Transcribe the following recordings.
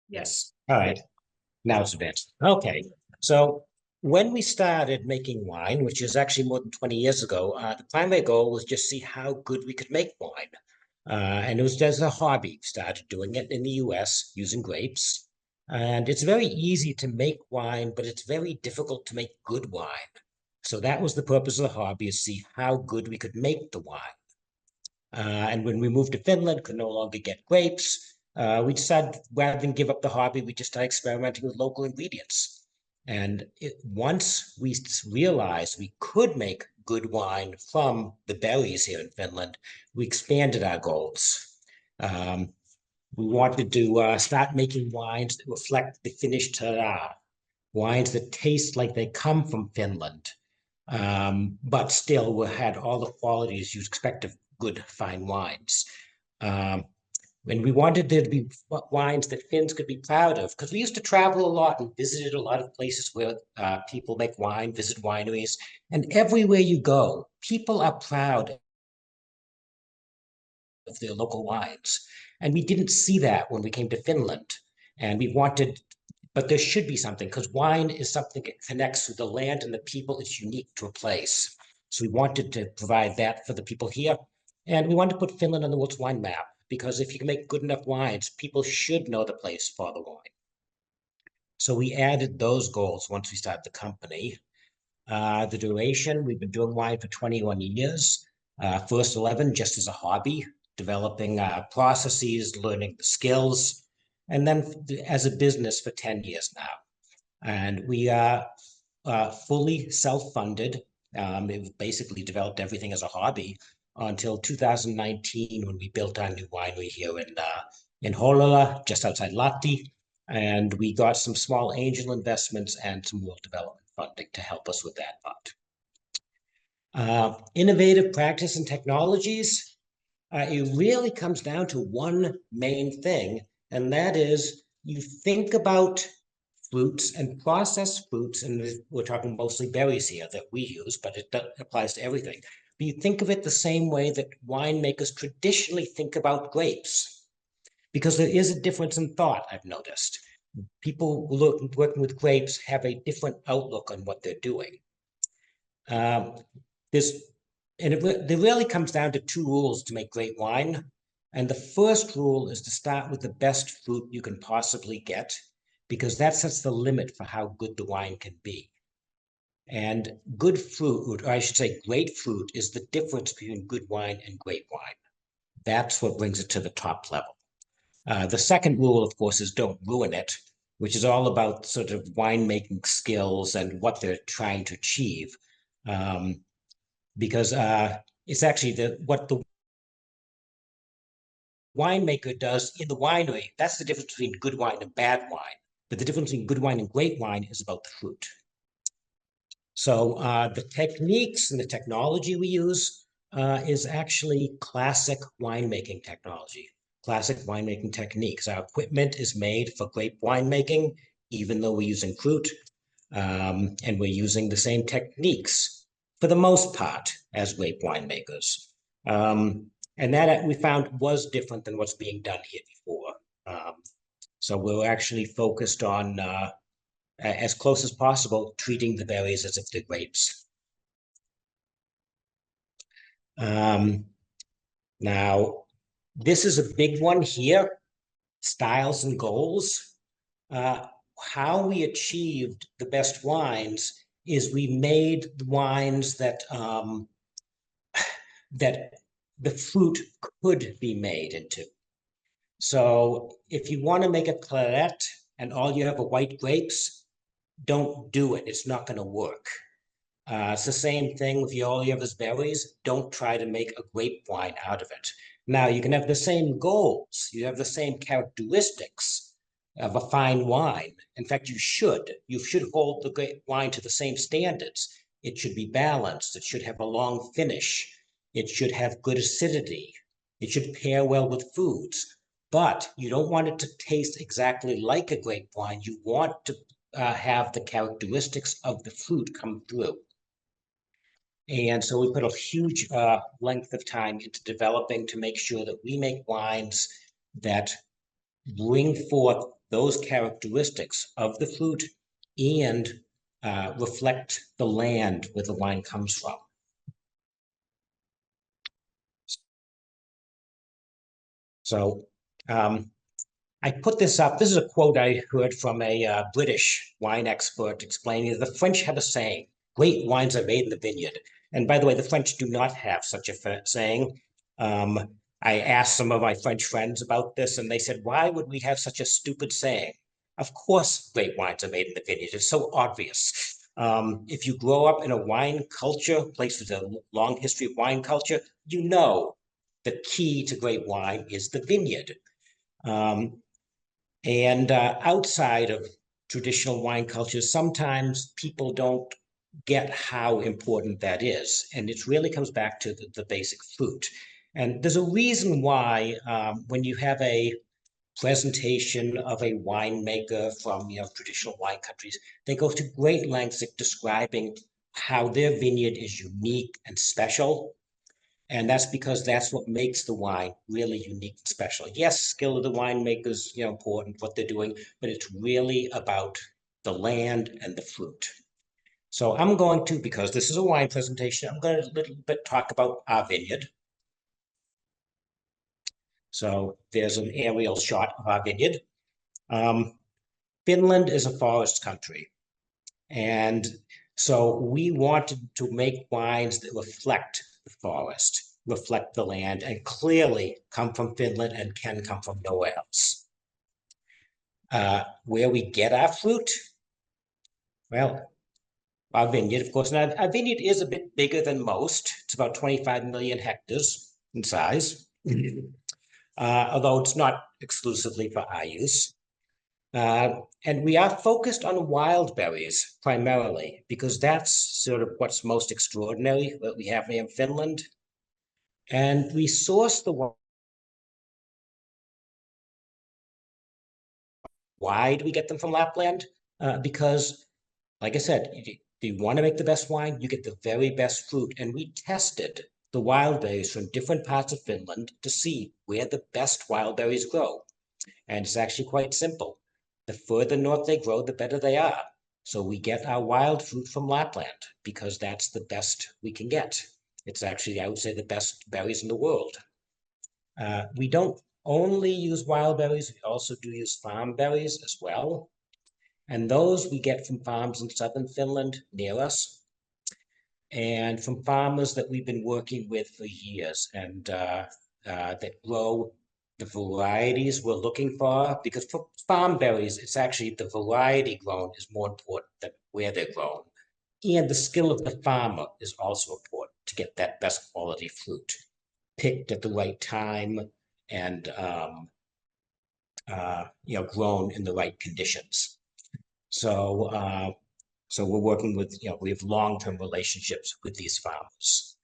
Yes. All right. Now it's advanced. Okay. So when we started making wine, which is actually more than 20 years ago, the primary goal was just see how good we could make wine. And it was as a hobby. Started doing it in the US using grapes. And it's very easy to make wine, but it's very difficult to make good wine. So that was the purpose of the hobby, is see how good we could make the wine. And when we moved to Finland, could no longer get grapes. We decided rather than give up the hobby, we just started experimenting with local ingredients. And once we realized we could make good wine from the berries here in Finland, we expanded our goals. We wanted to start making wines that reflect the Finnish terroir, wines that taste like they come from Finland, but still had all the qualities you'd expect of good, fine wines. And we wanted there to be wines that Finns could be proud of, because we used to travel a lot and visited a lot of places where people make wine, visit wineries, and everywhere you go, people are proud of their local wines. And we didn't see that when we came to Finland. And we wanted, but there should be something, because wine is something that connects with the land and the people. It's unique to a place. So we wanted to provide that for the people here. And we wanted to put Finland on the world's wine map, because if you can make good enough wines, people should know the place for the wine. So we added those goals once we started the company. The duration, we've been doing wine for 21 years. First 11 just as a hobby, developing processes, learning the skills, and then as a business for 10 years now. And we are fully self-funded. We've basically developed everything as a hobby until 2019, when we built our new winery here in Hollola, just outside Lahti. And we got some small angel investments and some world development funding to help us with that part. Innovative practice and technologies. It really comes down to one main thing, and that is you think about fruits and processed fruits, and we're talking mostly berries here that we use, but it applies to everything. But you think of it the same way that winemakers traditionally think about grapes, because there is a difference in thought, I've noticed. People working with grapes have a different outlook on what they're doing. There really comes down to two rules to make great wine. And the first rule is to start with the best fruit you can possibly get, because that sets the limit for how good the wine can be. And good fruit, or I should say great fruit, is the difference between good wine and great wine. That's what brings it to the top level. The second rule, of course, is don't ruin it, which is all about sort of winemaking skills and what they're trying to achieve. Because it's actually what the winemaker does in the winery. That's the difference between good wine and bad wine. But the difference between good wine and great wine is about the fruit. So the techniques and the technology we use is actually classic winemaking technology, classic winemaking techniques. Our equipment is made for grape winemaking, even though we're using fruit, and we're using the same techniques for the most part as grape winemakers. And that we found was different than what's being done here before. So we're actually focused on, as close as possible, treating the berries as if they're grapes. Now, this is a big one here, styles and goals. How we achieved the best wines is we made the wines that that the fruit could be made into. So if you want to make a claret and all you have are white grapes, don't do it. It's not going to work. It's the same thing if you all you have is berries. Don't try to make a grape wine out of it. Now, you can have the same goals. You have the same characteristics of a fine wine. In fact, you should. You should hold the grape wine to the same standards. It should be balanced. It should have a long finish. It should have good acidity. It should pair well with foods. But you don't want it to taste exactly like a grape wine. You want to have the characteristics of the fruit come through. And so we put a huge length of time into developing to make sure that we make wines that bring forth those characteristics of the fruit and reflect the land where the wine comes from. So I put this up. This is a quote I heard from a British wine expert explaining that the French have a saying, great wines are made in the vineyard. And by the way, the French do not have such a saying. I asked some of my French friends about this, and they said, why would we have such a stupid saying? Of course, great wines are made in the vineyard. It's so obvious. If you grow up in a wine culture, place with a long history of wine culture, you know the key to great wine is the vineyard. And outside of traditional wine cultures, sometimes people don't get how important that is. And it really comes back to the basic fruit. And there's a reason why when you have a presentation of a winemaker from traditional wine countries, they go to great lengths of describing how their vineyard is unique and special. And that's because that's what makes the wine really unique and special. Yes, skill of the winemakers, important, what they're doing, but it's really about the land and the fruit. So I'm going to, because this is a wine presentation, I'm going to a little bit talk about our vineyard. So there's an aerial shot of our vineyard. Finland is a forest country. And so we wanted to make wines that reflect the forest, reflect the land, and clearly come from Finland and can come from nowhere else. Where we get our fruit, well, our vineyard, of course. Now, our vineyard is a bit bigger than most. It's about 25 million hectares in size, although it's not exclusively for our use. And we are focused on wild berries primarily because that's sort of what's most extraordinary, what we have here in Finland. And we source the why do we get them from Lapland? Because, like I said, if you want to make the best wine, you get the very best fruit. And we tested the wild berries from different parts of Finland to see where the best wild berries grow. And it's actually quite simple. The further north they grow, the better they are. So we get our wild fruit from Lapland because that's the best we can get. It's actually, I would say, the best berries in the world. We don't only use wild berries, we also do use farm berries as well. And those we get from farms in southern Finland near us and from farmers that we've been working with for years and that grow the varieties we're looking for, because for farm berries, it's actually the variety grown is more important than where they're grown. And the skill of the farmer is also important to get that best quality fruit picked at the right time and grown in the right conditions. So we're working with, we have long-term relationships with these farmers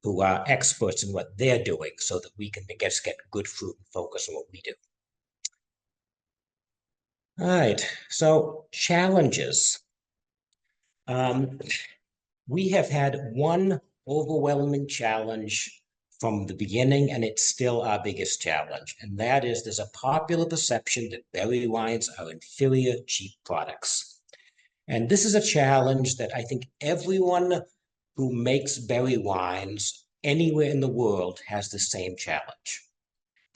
who are experts in what they're doing so that we can get good fruit and focus on what we do. All right, so challenges. We have had one overwhelming challenge from the beginning, and it's still our biggest challenge, and that is there's a popular perception that berry wines are inferior, cheap products. And this is a challenge that I think everyone who makes berry wines anywhere in the world has the same challenge.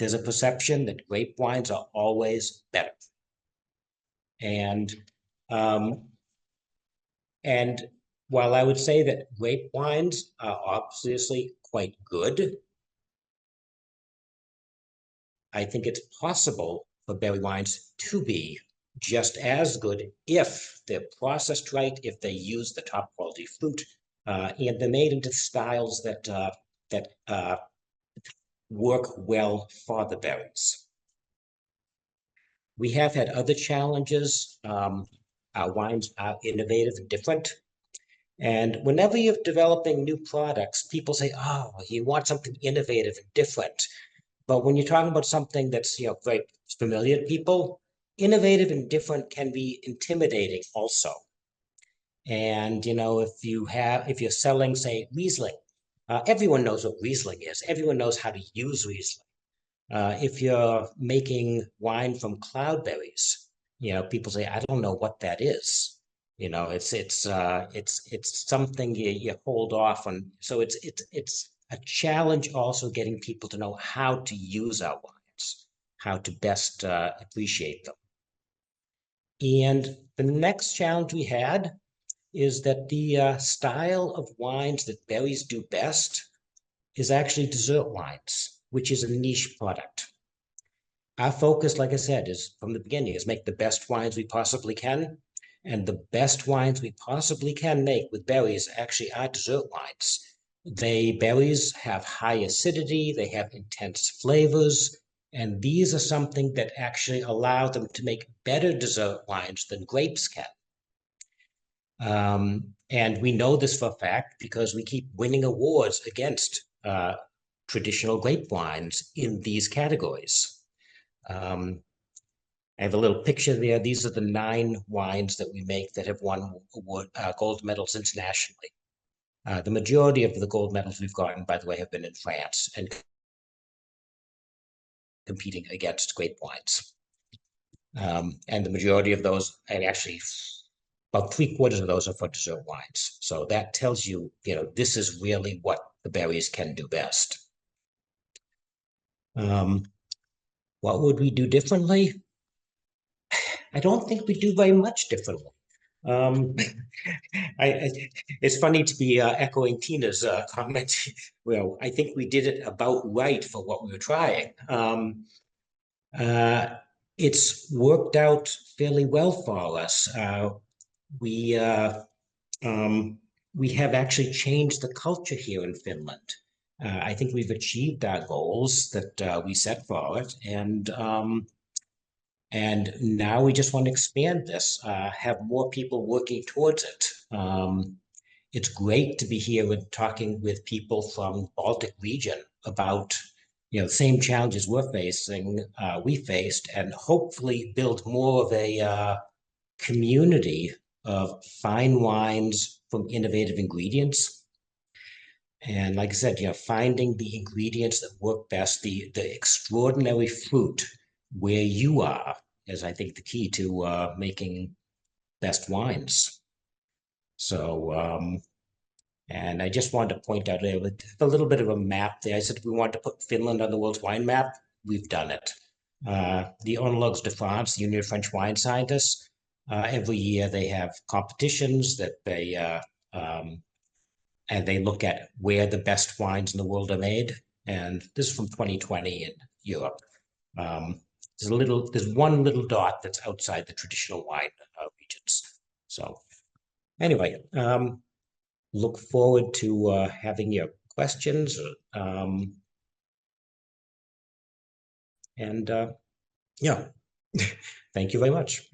There's a perception that grape wines are always better. And while I would say that grape wines are obviously quite good, I think it's possible for berry wines to be just as good if they're processed right, if they use the top quality fruit, and they're made into styles that work well for the berries. We have had other challenges. Our wines are innovative and different. And whenever you're developing new products, people say, oh, you want something innovative and different. But when you're talking about something that's very familiar to people, innovative and different can be intimidating also. And if you're selling, say, Riesling, everyone knows what Riesling is. Everyone knows how to use Riesling. If you're making wine from cloudberries, people say, I don't know what that is. It's something you hold off on. So it's a challenge also getting people to know how to use our wines, how to best appreciate them. And the next challenge we had is that the style of wines that berries do best is actually dessert wines, which is a niche product. Our focus, like I said, is from the beginning, is make the best wines we possibly can. And the best wines we possibly can make with berries actually are dessert wines. Berries have high acidity, they have intense flavors, and these are something that actually allow them to make better dessert wines than grapes can. And we know this for a fact because we keep winning awards against traditional grape wines in these categories. I have a little picture there. These are the 9 wines that we make that have won gold medals internationally. The majority of the gold medals we've gotten, by the way, have been in France and competing against grape wines. And the majority of those, and actually about 3/4 of those are for dessert wines. So that tells you, this is really what the berries can do best. What would we do differently? I don't think we do very much differently. Um, it's funny to be echoing Tina's comment. Well, I think we did it about right for what we were trying. Uh, it's worked out fairly well for us. We we have actually changed the culture here in Finland. I think we've achieved our goals that we set for it, and now we just want to expand this, have more people working towards it. It's great to be here and talking with people from the Baltic region about same challenges we faced, and hopefully build more of a community of fine wines from innovative ingredients. And like I said, finding the ingredients that work best, the extraordinary fruit where you are, is I think the key to making best wines. So, and I just wanted to point out a little bit of a map there. I said we want to put Finland on the world's wine map. We've done it. The Onologues de France, the Union of French Wine Scientists, every year they have competitions that and they look at where the best wines in the world are made. And this is from 2020 in Europe. There's one little dot that's outside the traditional wine regions. So anyway, look forward to having your questions. And yeah, thank you very much.